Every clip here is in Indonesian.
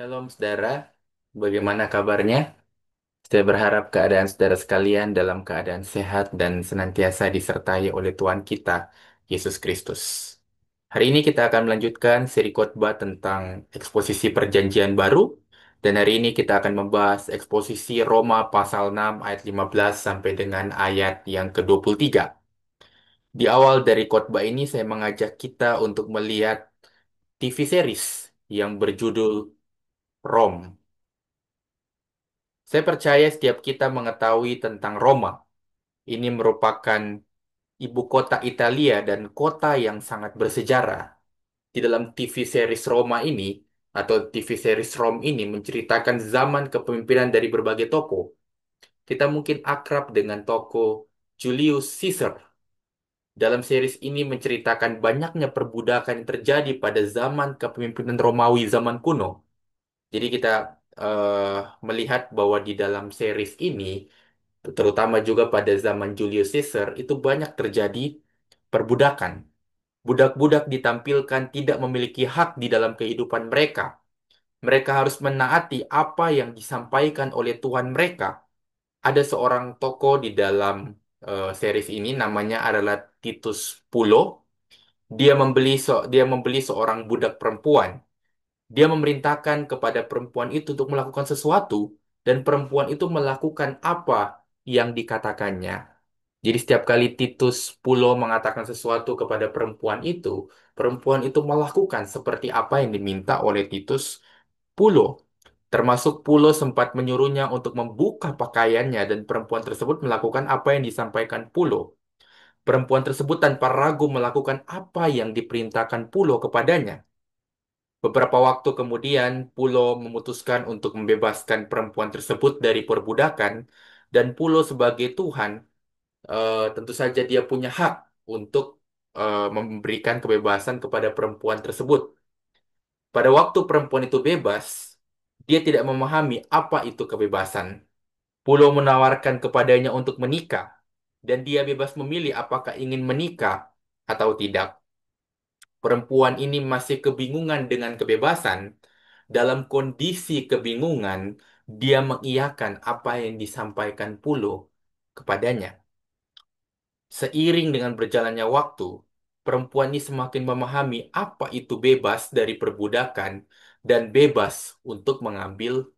Shalom saudara, bagaimana kabarnya? Saya berharap keadaan saudara sekalian dalam keadaan sehat dan senantiasa disertai oleh Tuhan kita, Yesus Kristus. Hari ini kita akan melanjutkan seri khotbah tentang eksposisi perjanjian baru, dan hari ini kita akan membahas eksposisi Roma pasal 6 ayat 15 sampai dengan ayat yang ke-23. Di awal dari khotbah ini saya mengajak kita untuk melihat TV series yang berjudul Rome. Saya percaya setiap kita mengetahui tentang Roma. Ini merupakan ibu kota Italia dan kota yang sangat bersejarah. Di dalam TV series Roma ini, atau TV series Rome ini menceritakan zaman kepemimpinan dari berbagai tokoh. Kita mungkin akrab dengan tokoh Julius Caesar. Dalam series ini menceritakan banyaknya perbudakan yang terjadi pada zaman kepemimpinan Romawi zaman kuno. Jadi kita eh, melihat bahwa di dalam series ini terutama juga pada zaman Julius Caesar, itu banyak terjadi perbudakan. Budak-budak ditampilkan tidak memiliki hak di dalam kehidupan mereka. Mereka harus menaati apa yang disampaikan oleh Tuhan mereka. Ada seorang tokoh di dalam series ini namanya adalah Titus Pulo. Dia membeli seorang budak perempuan. Dia memerintahkan kepada perempuan itu untuk melakukan sesuatu dan perempuan itu melakukan apa yang dikatakannya. Jadi setiap kali Titus Pulo mengatakan sesuatu kepada perempuan itu melakukan seperti apa yang diminta oleh Titus Pulo. Termasuk Pulo sempat menyuruhnya untuk membuka pakaiannya dan perempuan tersebut melakukan apa yang disampaikan Pulo. Perempuan tersebut tanpa ragu melakukan apa yang diperintahkan Pulo kepadanya. Beberapa waktu kemudian, Pulo memutuskan untuk membebaskan perempuan tersebut dari perbudakan, dan Pulo sebagai Tuhan tentu saja dia punya hak untuk memberikan kebebasan kepada perempuan tersebut. Pada waktu perempuan itu bebas, dia tidak memahami apa itu kebebasan. Pulau menawarkan kepadanya untuk menikah, dan dia bebas memilih apakah ingin menikah atau tidak. Perempuan ini masih kebingungan dengan kebebasan. Dalam kondisi kebingungan, dia mengiyakan apa yang disampaikan Pulo kepadanya. Seiring dengan berjalannya waktu, perempuan ini semakin memahami apa itu bebas dari perbudakan dan bebas untuk mengambil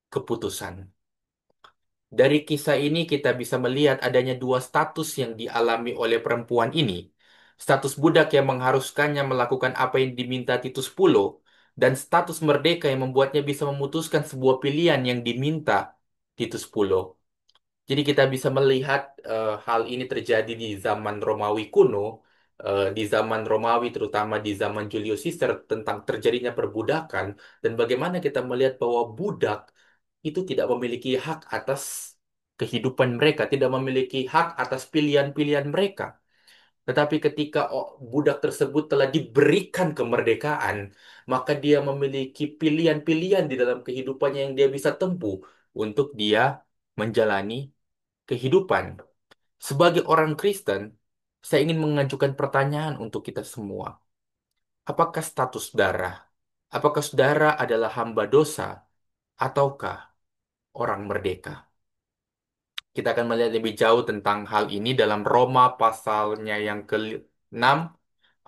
keputusan. Dari kisah ini kita bisa melihat adanya dua status yang dialami oleh perempuan ini. Status budak yang mengharuskannya melakukan apa yang diminta Titus Pulo, dan status merdeka yang membuatnya bisa memutuskan sebuah pilihan yang diminta Titus Pulo. Jadi kita bisa melihat hal ini terjadi di zaman Romawi kuno, di zaman Romawi terutama di zaman Julius Caesar tentang terjadinya perbudakan dan bagaimana kita melihat bahwa budak itu tidak memiliki hak atas kehidupan mereka, tidak memiliki hak atas pilihan-pilihan mereka. Tetapi ketika budak tersebut telah diberikan kemerdekaan, maka dia memiliki pilihan-pilihan di dalam kehidupannya yang dia bisa tempuh untuk dia menjalani kehidupan. Sebagai orang Kristen, saya ingin mengajukan pertanyaan untuk kita semua. Apakah status saudara? Apakah saudara adalah hamba dosa ataukah orang merdeka? Kita akan melihat lebih jauh tentang hal ini dalam Roma pasalnya yang ke-6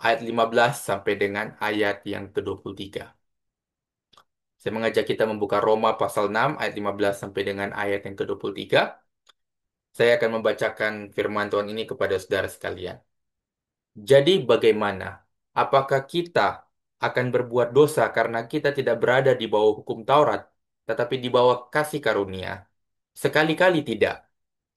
ayat 15 sampai dengan ayat yang ke-23. Saya mengajak kita membuka Roma pasal 6 ayat 15 sampai dengan ayat yang ke-23. Saya akan membacakan firman Tuhan ini kepada saudara sekalian. Jadi bagaimana? Apakah kita akan berbuat dosa karena kita tidak berada di bawah hukum Taurat, tetapi di bawah kasih karunia? Sekali-kali tidak.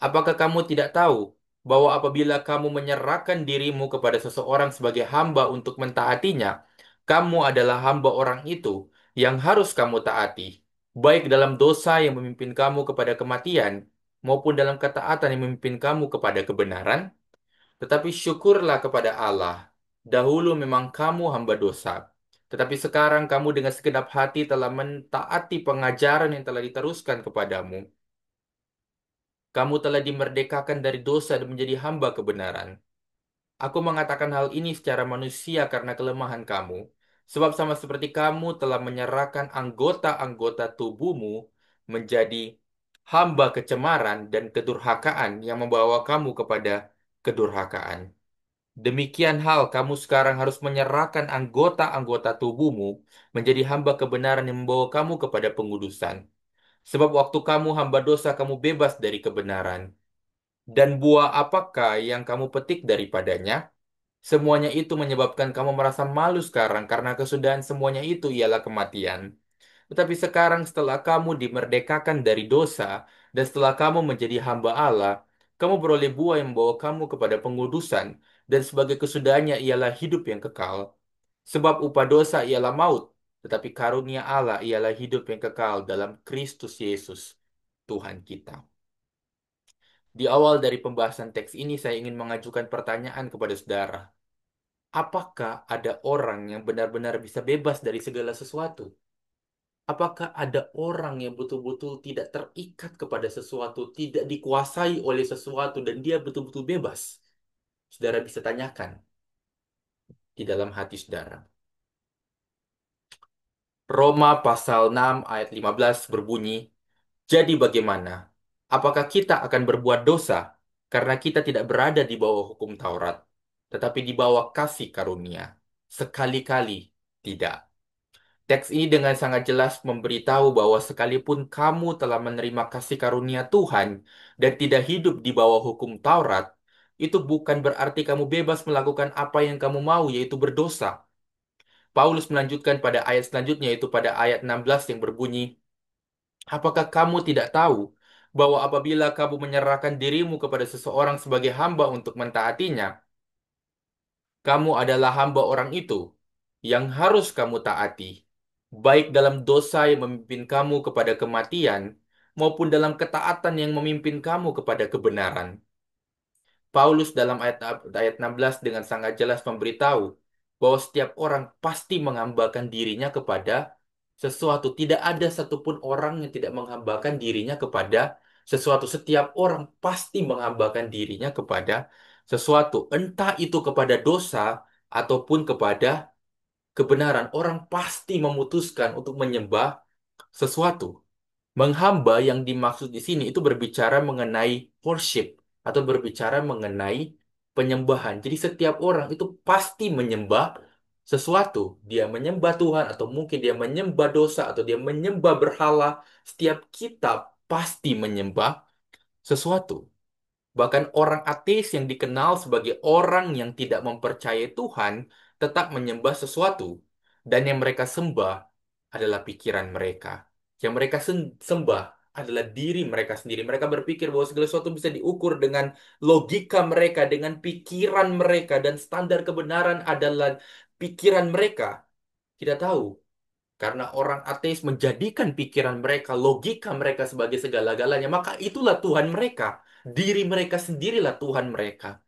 Apakah kamu tidak tahu bahwa apabila kamu menyerahkan dirimu kepada seseorang sebagai hamba untuk mentaatinya, kamu adalah hamba orang itu yang harus kamu taati, baik dalam dosa yang memimpin kamu kepada kematian, maupun dalam ketaatan yang memimpin kamu kepada kebenaran? Tetapi syukurlah kepada Allah. Dahulu memang kamu hamba dosa. Tetapi sekarang kamu dengan segenap hati telah mentaati pengajaran yang telah diteruskan kepadamu. Kamu telah dimerdekakan dari dosa dan menjadi hamba kebenaran. Aku mengatakan hal ini secara manusia karena kelemahan kamu. Sebab sama seperti kamu telah menyerahkan anggota-anggota tubuhmu menjadi hamba kecemaran dan kedurhakaan yang membawa kamu kepada kedurhakaan. Demikian hal kamu sekarang harus menyerahkan anggota-anggota tubuhmu menjadi hamba kebenaran yang membawa kamu kepada pengudusan. Sebab waktu kamu hamba dosa, kamu bebas dari kebenaran. Dan buah apakah yang kamu petik daripadanya? Semuanya itu menyebabkan kamu merasa malu sekarang karena kesudahan semuanya itu ialah kematian. Tetapi sekarang setelah kamu dimerdekakan dari dosa dan setelah kamu menjadi hamba Allah, kamu beroleh buah yang membawa kamu kepada pengudusan dan sebagai kesudahannya ialah hidup yang kekal. Sebab upah dosa ialah maut, tetapi karunia Allah ialah hidup yang kekal dalam Kristus Yesus, Tuhan kita. Di awal dari pembahasan teks ini saya ingin mengajukan pertanyaan kepada saudara. Apakah ada orang yang benar-benar bisa bebas dari segala sesuatu? Apakah ada orang yang betul-betul tidak terikat kepada sesuatu, tidak dikuasai oleh sesuatu, dan dia betul-betul bebas? Saudara bisa tanyakan di dalam hati saudara. Roma pasal 6 ayat 15 berbunyi, jadi bagaimana? Apakah kita akan berbuat dosa karena kita tidak berada di bawah hukum Taurat, tetapi di bawah kasih karunia? Sekali-kali tidak. Teks ini dengan sangat jelas memberitahu bahwa sekalipun kamu telah menerima kasih karunia Tuhan dan tidak hidup di bawah hukum Taurat, itu bukan berarti kamu bebas melakukan apa yang kamu mau, yaitu berdosa. Paulus melanjutkan pada ayat selanjutnya, yaitu pada ayat 16 yang berbunyi, apakah kamu tidak tahu bahwa apabila kamu menyerahkan dirimu kepada seseorang sebagai hamba untuk mentaatinya, kamu adalah hamba orang itu yang harus kamu taati, baik dalam dosa yang memimpin kamu kepada kematian, maupun dalam ketaatan yang memimpin kamu kepada kebenaran. Paulus dalam ayat 16 dengan sangat jelas memberitahu bahwa setiap orang pasti menghambakan dirinya kepada sesuatu. Tidak ada satupun orang yang tidak menghambakan dirinya kepada sesuatu. Setiap orang pasti menghambakan dirinya kepada sesuatu. Entah itu kepada dosa ataupun kepada kebenaran. Orang pasti memutuskan untuk menyembah sesuatu. Menghamba yang dimaksud di sini itu berbicara mengenai worship atau berbicara mengenai penyembahan. Jadi setiap orang itu pasti menyembah sesuatu. Dia menyembah Tuhan atau mungkin dia menyembah dosa atau dia menyembah berhala. Setiap kita pasti menyembah sesuatu. Bahkan orang ateis yang dikenal sebagai orang yang tidak mempercayai Tuhan tetap menyembah sesuatu. Dan yang mereka sembah adalah pikiran mereka. Yang mereka sembah adalah diri mereka sendiri. Mereka berpikir bahwa segala sesuatu bisa diukur dengan logika mereka, dengan pikiran mereka, dan standar kebenaran adalah pikiran mereka. Kita tahu karena orang ateis menjadikan pikiran mereka, logika mereka sebagai segala-galanya, maka itulah Tuhan mereka. Diri mereka sendirilah Tuhan mereka.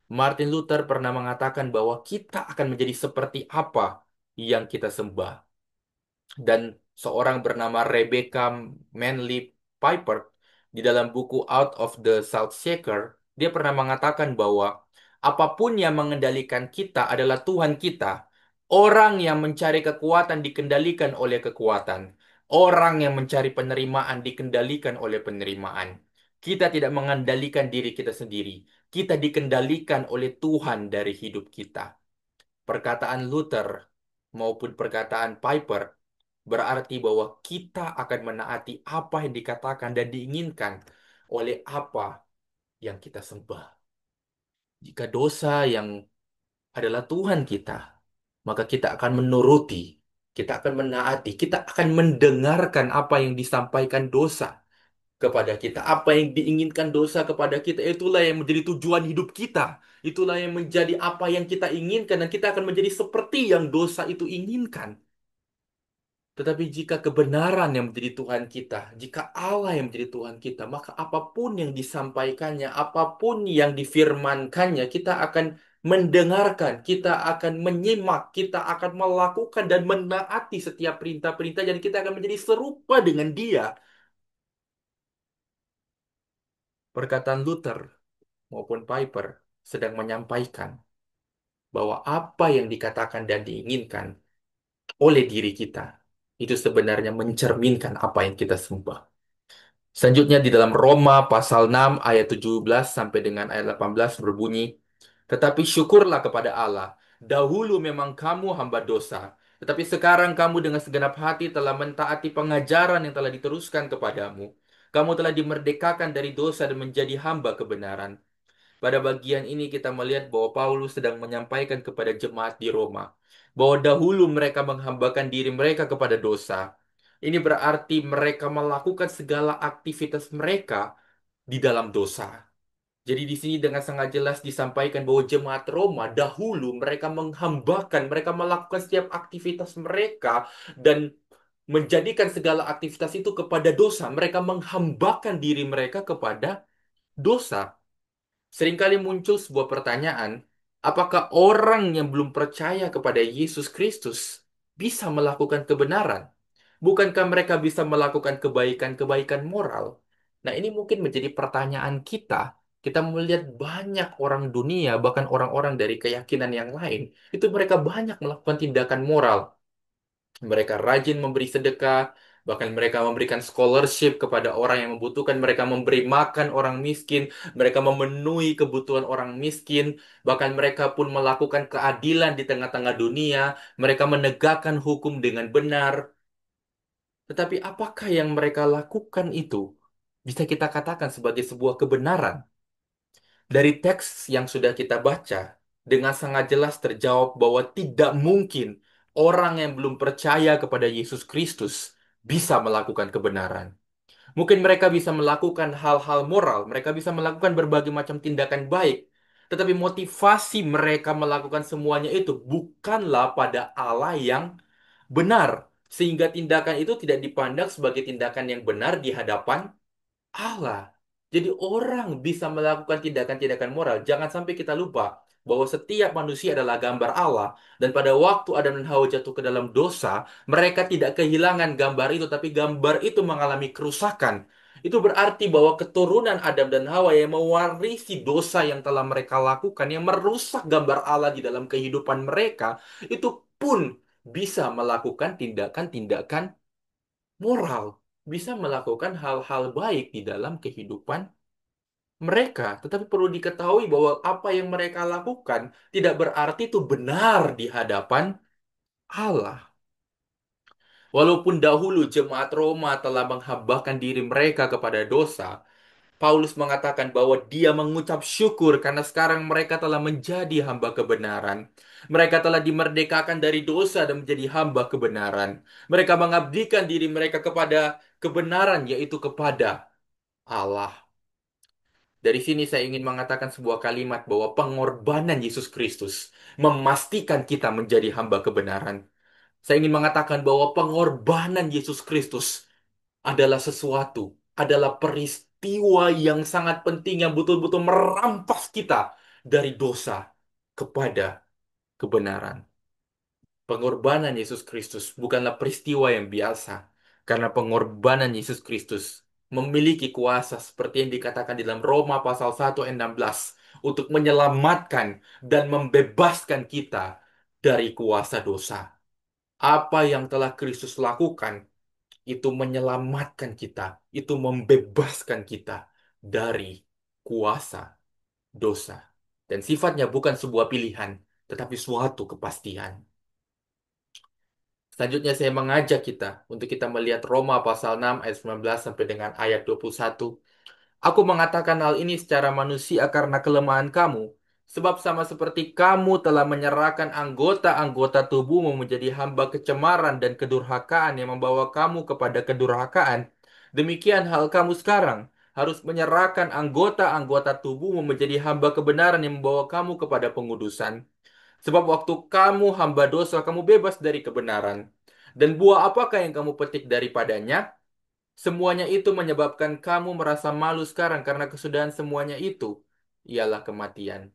Martin Luther pernah mengatakan bahwa kita akan menjadi seperti apa yang kita sembah. Dan seorang bernama Rebecca Manley Piper di dalam buku Out of the Salt Shaker, dia pernah mengatakan bahwa apapun yang mengendalikan kita adalah Tuhan kita. Orang yang mencari kekuatan dikendalikan oleh kekuatan. Orang yang mencari penerimaan dikendalikan oleh penerimaan. Kita tidak mengendalikan diri kita sendiri. Kita dikendalikan oleh Tuhan dari hidup kita. Perkataan Luther maupun perkataan Piper berarti bahwa kita akan menaati apa yang dikatakan dan diinginkan oleh apa yang kita sembah. Jika dosa yang adalah Tuhan kita, maka kita akan menuruti, kita akan menaati, kita akan mendengarkan apa yang disampaikan dosa kepada kita. Apa yang diinginkan dosa kepada kita, itulah yang menjadi tujuan hidup kita. Itulah yang menjadi apa yang kita inginkan, dan kita akan menjadi seperti yang dosa itu inginkan. Tetapi jika kebenaran yang menjadi Tuhan kita, jika Allah yang menjadi Tuhan kita, maka apapun yang disampaikannya, apapun yang difirmankannya, kita akan mendengarkan, kita akan menyimak, kita akan melakukan dan menaati setiap perintah-perintah, dan kita akan menjadi serupa dengan Dia. Perkataan Luther maupun Piper sedang menyampaikan bahwa apa yang dikatakan dan diinginkan oleh diri kita itu sebenarnya mencerminkan apa yang kita sembah. Selanjutnya di dalam Roma pasal 6 ayat 17 sampai dengan ayat 18 berbunyi, "Tetapi syukurlah kepada Allah, dahulu memang kamu hamba dosa, tetapi sekarang kamu dengan segenap hati telah mentaati pengajaran yang telah diteruskan kepadamu. Kamu telah dimerdekakan dari dosa dan menjadi hamba kebenaran." Pada bagian ini kita melihat bahwa Paulus sedang menyampaikan kepada jemaat di Roma bahwa dahulu mereka menghambakan diri mereka kepada dosa. Ini berarti mereka melakukan segala aktivitas mereka di dalam dosa. Jadi di sini dengan sangat jelas disampaikan bahwa jemaat Roma dahulu mereka menghambakan, mereka melakukan setiap aktivitas mereka dan menjadikan segala aktivitas itu kepada dosa. Mereka menghambakan diri mereka kepada dosa. Seringkali muncul sebuah pertanyaan, apakah orang yang belum percaya kepada Yesus Kristus bisa melakukan kebenaran? Bukankah mereka bisa melakukan kebaikan-kebaikan moral? Nah, ini mungkin menjadi pertanyaan kita. Kita melihat banyak orang dunia, bahkan orang-orang dari keyakinan yang lain, itu mereka banyak melakukan tindakan moral. Mereka rajin memberi sedekah, bahkan mereka memberikan scholarship kepada orang yang membutuhkan. Mereka memberi makan orang miskin, mereka memenuhi kebutuhan orang miskin, bahkan mereka pun melakukan keadilan di tengah-tengah dunia. Mereka menegakkan hukum dengan benar. Tetapi apakah yang mereka lakukan itu bisa kita katakan sebagai sebuah kebenaran? Dari teks yang sudah kita baca, dengan sangat jelas terjawab bahwa tidak mungkin orang yang belum percaya kepada Yesus Kristus bisa melakukan kebenaran. Mungkin mereka bisa melakukan hal-hal moral, mereka bisa melakukan berbagai macam tindakan baik, tetapi motivasi mereka melakukan semuanya itu bukanlah pada Allah yang benar, sehingga tindakan itu tidak dipandang sebagai tindakan yang benar di hadapan Allah. Jadi orang bisa melakukan tindakan-tindakan moral. Jangan sampai kita lupa bahwa setiap manusia adalah gambar Allah. Dan pada waktu Adam dan Hawa jatuh ke dalam dosa, mereka tidak kehilangan gambar itu, tapi gambar itu mengalami kerusakan. Itu berarti bahwa keturunan Adam dan Hawa yang mewarisi dosa yang telah mereka lakukan, yang merusak gambar Allah di dalam kehidupan mereka, itu pun bisa melakukan tindakan-tindakan moral, bisa melakukan hal-hal baik di dalam kehidupan mereka. Tetapi perlu diketahui bahwa apa yang mereka lakukan tidak berarti itu benar di hadapan Allah. Walaupun dahulu jemaat Roma telah menghabahkan diri mereka kepada dosa, Paulus mengatakan bahwa dia mengucap syukur karena sekarang mereka telah menjadi hamba kebenaran. Mereka telah dimerdekakan dari dosa dan menjadi hamba kebenaran. Mereka mengabdikan diri mereka kepada kebenaran, yaitu kepada Allah. Dari sini saya ingin mengatakan sebuah kalimat bahwa pengorbanan Yesus Kristus memastikan kita menjadi hamba kebenaran. Saya ingin mengatakan bahwa pengorbanan Yesus Kristus adalah sesuatu, adalah peristiwa yang sangat penting yang betul-betul merampas kita dari dosa kepada kebenaran. Pengorbanan Yesus Kristus bukanlah peristiwa yang biasa, karena pengorbanan Yesus Kristus memiliki kuasa seperti yang dikatakan di dalam Roma pasal 1 ayat 16 untuk menyelamatkan dan membebaskan kita dari kuasa dosa. Apa yang telah Kristus lakukan itu menyelamatkan kita, itu membebaskan kita dari kuasa dosa. Dan sifatnya bukan sebuah pilihan, tetapi suatu kepastian. Selanjutnya saya mengajak kita untuk kita melihat Roma pasal 6 ayat 19 sampai dengan ayat 21. Aku mengatakan hal ini secara manusia karena kelemahan kamu. Sebab sama seperti kamu telah menyerahkan anggota-anggota tubuhmu menjadi hamba kecemaran dan kedurhakaan yang membawa kamu kepada kedurhakaan. Demikian hal kamu sekarang harus menyerahkan anggota-anggota tubuhmu menjadi hamba kebenaran yang membawa kamu kepada pengudusan. Sebab waktu kamu hamba dosa, kamu bebas dari kebenaran. Dan buah apakah yang kamu petik daripadanya? Semuanya itu menyebabkan kamu merasa malu sekarang karena kesudahan semuanya itu ialah kematian.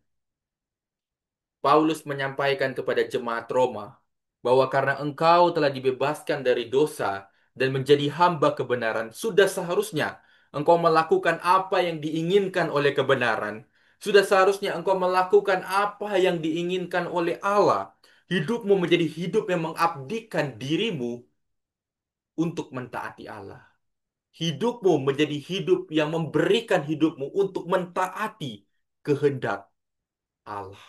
Paulus menyampaikan kepada jemaat Roma bahwa karena engkau telah dibebaskan dari dosa dan menjadi hamba kebenaran, sudah seharusnya engkau melakukan apa yang diinginkan oleh kebenaran. Sudah seharusnya engkau melakukan apa yang diinginkan oleh Allah. Hidupmu menjadi hidup yang mengabdikan dirimu untuk mentaati Allah. Hidupmu menjadi hidup yang memberikan hidupmu untuk mentaati kehendak Allah.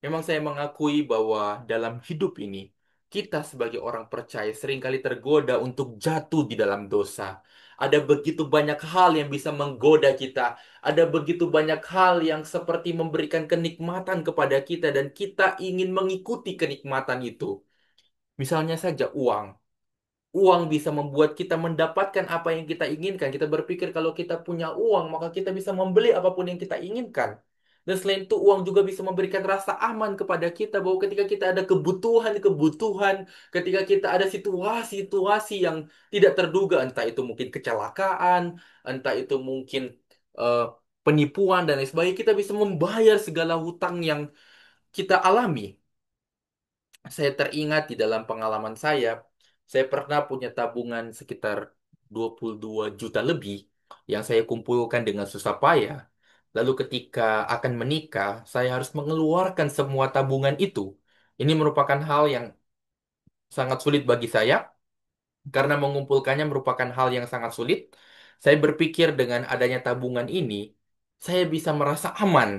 Memang saya mengakui bahwa dalam hidup ini, kita sebagai orang percaya seringkali tergoda untuk jatuh di dalam dosa. Ada begitu banyak hal yang bisa menggoda kita. Ada begitu banyak hal yang seperti memberikan kenikmatan kepada kita dan kita ingin mengikuti kenikmatan itu. Misalnya saja uang. Uang bisa membuat kita mendapatkan apa yang kita inginkan. Kita berpikir kalau kita punya uang, maka kita bisa membeli apapun yang kita inginkan. Dan selain itu, uang juga bisa memberikan rasa aman kepada kita bahwa ketika kita ada kebutuhan-kebutuhan, ketika kita ada situasi-situasi yang tidak terduga, entah itu mungkin kecelakaan, entah itu mungkin eh, penipuan dan lain sebagainya, kita bisa membayar segala hutang yang kita alami. Saya teringat di dalam pengalaman saya pernah punya tabungan sekitar 22 juta lebih yang saya kumpulkan dengan susah payah. Lalu ketika akan menikah, saya harus mengeluarkan semua tabungan itu. Ini merupakan hal yang sangat sulit bagi saya karena mengumpulkannya merupakan hal yang sangat sulit. Saya berpikir dengan adanya tabungan ini, saya bisa merasa aman.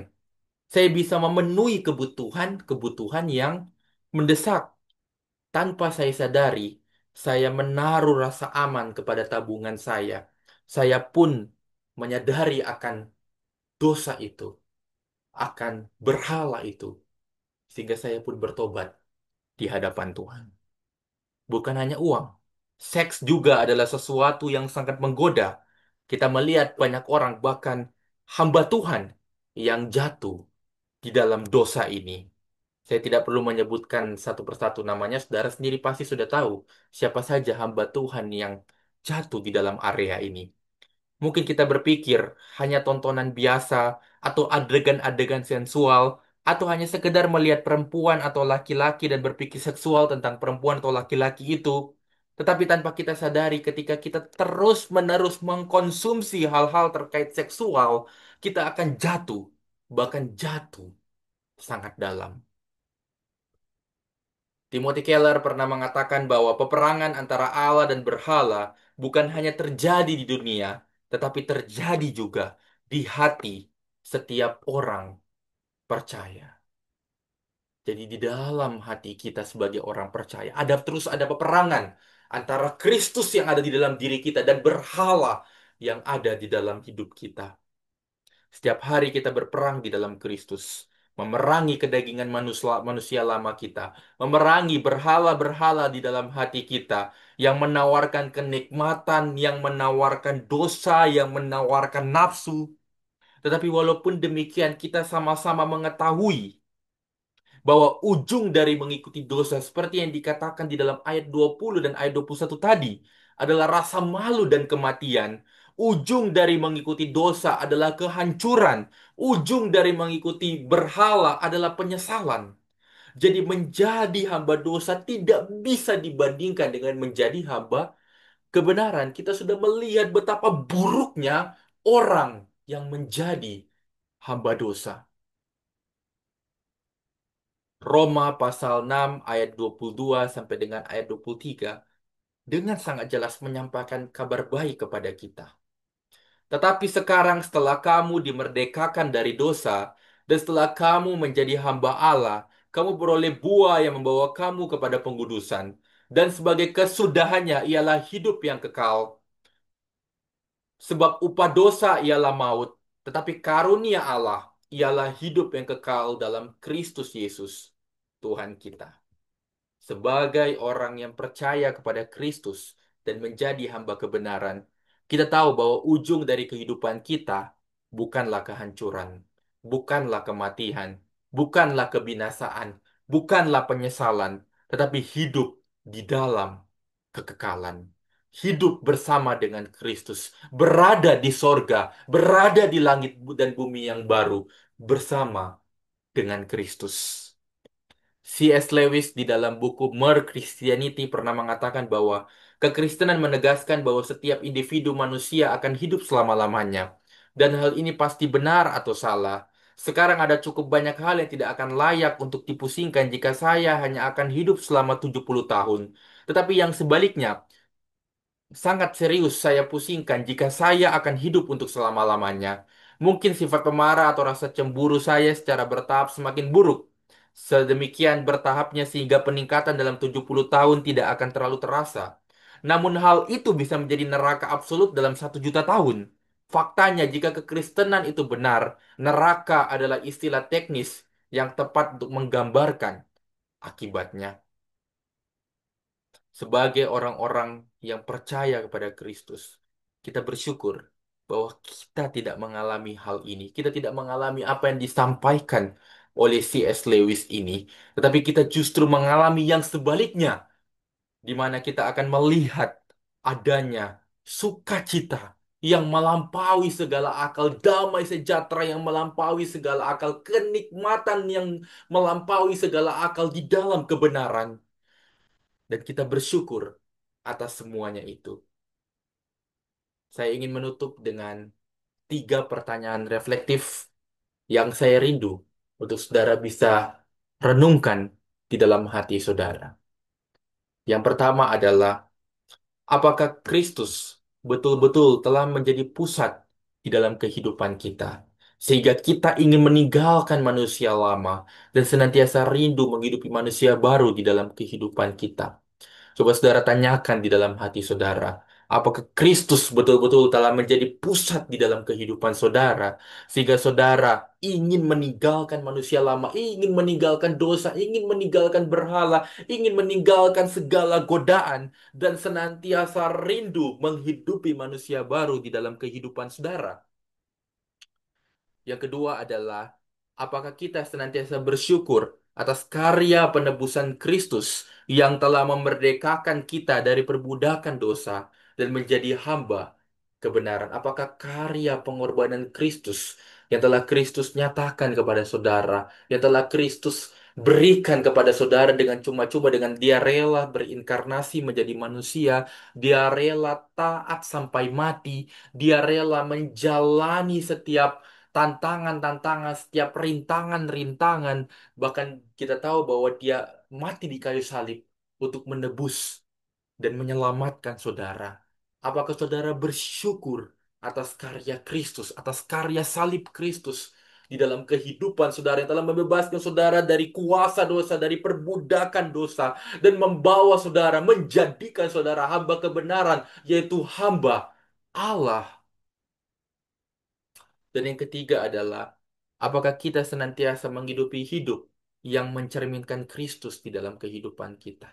Saya bisa memenuhi kebutuhan-kebutuhan yang mendesak. Tanpa saya sadari, saya menaruh rasa aman kepada tabungan saya. Saya pun menyadari akan dosa itu, akan berhala itu, sehingga saya pun bertobat di hadapan Tuhan. Bukan hanya uang, seks juga adalah sesuatu yang sangat menggoda. Kita melihat banyak orang, bahkan hamba Tuhan, yang jatuh di dalam dosa ini. Saya tidak perlu menyebutkan satu persatu namanya, saudara sendiri pasti sudah tahu siapa saja hamba Tuhan yang jatuh di dalam area ini. Mungkin kita berpikir hanya tontonan biasa atau adegan-adegan sensual atau hanya sekedar melihat perempuan atau laki-laki dan berpikir seksual tentang perempuan atau laki-laki itu. Tetapi tanpa kita sadari ketika kita terus-menerus mengkonsumsi hal-hal terkait seksual, kita akan jatuh, bahkan jatuh sangat dalam. Timothy Keller pernah mengatakan bahwa peperangan antara Allah dan berhala bukan hanya terjadi di dunia, tetapi terjadi juga di hati setiap orang percaya. Jadi di dalam hati kita sebagai orang percaya, ada peperangan antara Kristus yang ada di dalam diri kita dan berhala yang ada di dalam hidup kita. Setiap hari kita berperang di dalam Kristus, memerangi kedagingan manusia, manusia lama kita, memerangi berhala-berhala di dalam hati kita yang menawarkan kenikmatan, yang menawarkan dosa, yang menawarkan nafsu. Tetapi walaupun demikian, kita sama-sama mengetahui bahwa ujung dari mengikuti dosa seperti yang dikatakan di dalam ayat 20 dan ayat 21 tadi adalah rasa malu dan kematian. Ujung dari mengikuti dosa adalah kehancuran. Ujung dari mengikuti berhala adalah penyesalan. Jadi menjadi hamba dosa tidak bisa dibandingkan dengan menjadi hamba kebenaran. Kita sudah melihat betapa buruknya orang yang menjadi hamba dosa. Roma pasal 6 ayat 22 sampai dengan ayat 23 dengan sangat jelas menyampaikan kabar baik kepada kita. Tetapi sekarang setelah kamu dimerdekakan dari dosa dan setelah kamu menjadi hamba Allah, kamu beroleh buah yang membawa kamu kepada pengudusan dan sebagai kesudahannya ialah hidup yang kekal. Sebab upah dosa ialah maut, tetapi karunia Allah ialah hidup yang kekal dalam Kristus Yesus, Tuhan kita. Sebagai orang yang percaya kepada Kristus dan menjadi hamba kebenaran, kita tahu bahwa ujung dari kehidupan kita bukanlah kehancuran, bukanlah kematian, bukanlah kebinasaan, bukanlah penyesalan, tetapi hidup di dalam kekekalan. Hidup bersama dengan Kristus, berada di sorga, berada di langit dan bumi yang baru, bersama dengan Kristus. C.S. Lewis di dalam buku Mere Christianity pernah mengatakan bahwa kekristenan menegaskan bahwa setiap individu manusia akan hidup selama-lamanya. Dan hal ini pasti benar atau salah. Sekarang ada cukup banyak hal yang tidak akan layak untuk dipusingkan jika saya hanya akan hidup selama 70 tahun. Tetapi yang sebaliknya, sangat serius saya pusingkan jika saya akan hidup untuk selama-lamanya. Mungkin sifat pemarah atau rasa cemburu saya secara bertahap semakin buruk. Sedemikian bertahapnya sehingga peningkatan dalam 70 tahun tidak akan terlalu terasa. Namun hal itu bisa menjadi neraka absolut dalam 1 juta tahun. Faktanya, jika kekristenan itu benar, neraka adalah istilah teknis yang tepat untuk menggambarkan akibatnya. Sebagai orang-orang yang percaya kepada Kristus, kita bersyukur bahwa kita tidak mengalami hal ini. Kita tidak mengalami apa yang disampaikan oleh C.S. Lewis ini, tetapi kita justru mengalami yang sebaliknya, di mana kita akan melihat adanya sukacita yang melampaui segala akal, damai sejahtera yang melampaui segala akal, kenikmatan yang melampaui segala akal di dalam kebenaran. Dan kita bersyukur atas semuanya itu. Saya ingin menutup dengan 3 pertanyaan reflektif yang saya rindu untuk saudara bisa renungkan di dalam hati saudara. Yang pertama adalah, apakah Kristus betul-betul telah menjadi pusat di dalam kehidupan kita? Sehingga kita ingin meninggalkan manusia lama dan senantiasa rindu menghidupi manusia baru di dalam kehidupan kita. Coba saudara tanyakan di dalam hati saudara, apakah Kristus betul-betul telah menjadi pusat di dalam kehidupan saudara, sehingga saudara ingin meninggalkan manusia lama, ingin meninggalkan dosa, ingin meninggalkan berhala, ingin meninggalkan segala godaan, dan senantiasa rindu menghidupi manusia baru di dalam kehidupan saudara. Yang kedua adalah, apakah kita senantiasa bersyukur atas karya penebusan Kristus yang telah memerdekakan kita dari perbudakan dosa dan menjadi hamba kebenaran? Apakah karya pengorbanan Kristus yang telah Kristus nyatakan kepada saudara, yang telah Kristus berikan kepada saudara dengan cuma-cuma, dengan dia rela berinkarnasi menjadi manusia, dia rela taat sampai mati, dia rela menjalani setiap tantangan-tantangan, setiap rintangan-rintangan, bahkan kita tahu bahwa dia mati di kayu salib untuk menebus dan menyelamatkan saudara. Apakah saudara bersyukur atas karya Kristus, atas karya salib Kristus di dalam kehidupan saudara yang telah membebaskan saudara dari kuasa dosa, dari perbudakan dosa, dan membawa saudara, menjadikan saudara hamba kebenaran, yaitu hamba Allah. Dan yang ketiga adalah, apakah kita senantiasa menghidupi hidup yang mencerminkan Kristus di dalam kehidupan kita?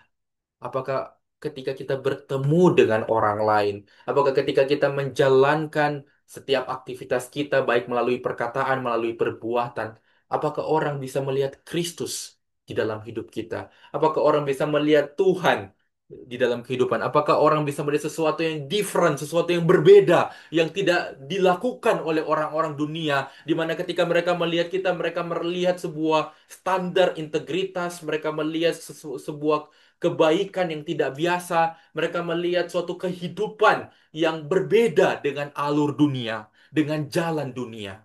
Apakah ketika kita bertemu dengan orang lain, apakah ketika kita menjalankan setiap aktivitas kita, baik melalui perkataan, melalui perbuatan, apakah orang bisa melihat Kristus di dalam hidup kita? Apakah orang bisa melihat Tuhan di dalam kehidupan? Apakah orang bisa melihat sesuatu yang different, sesuatu yang berbeda, yang tidak dilakukan oleh orang-orang dunia, di mana ketika mereka melihat kita, mereka melihat sebuah standar integritas, mereka melihat sebuah kebaikan yang tidak biasa, mereka melihat suatu kehidupan yang berbeda dengan alur dunia, dengan jalan dunia.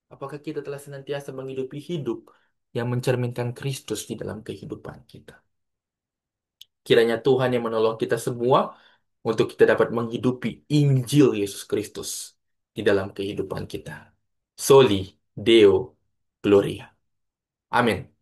Apakah kita telah senantiasa menghidupi hidup yang mencerminkan Kristus di dalam kehidupan kita? Kiranya Tuhan yang menolong kita semua untuk kita dapat menghidupi Injil Yesus Kristus di dalam kehidupan kita. Soli Deo Gloria. Amin.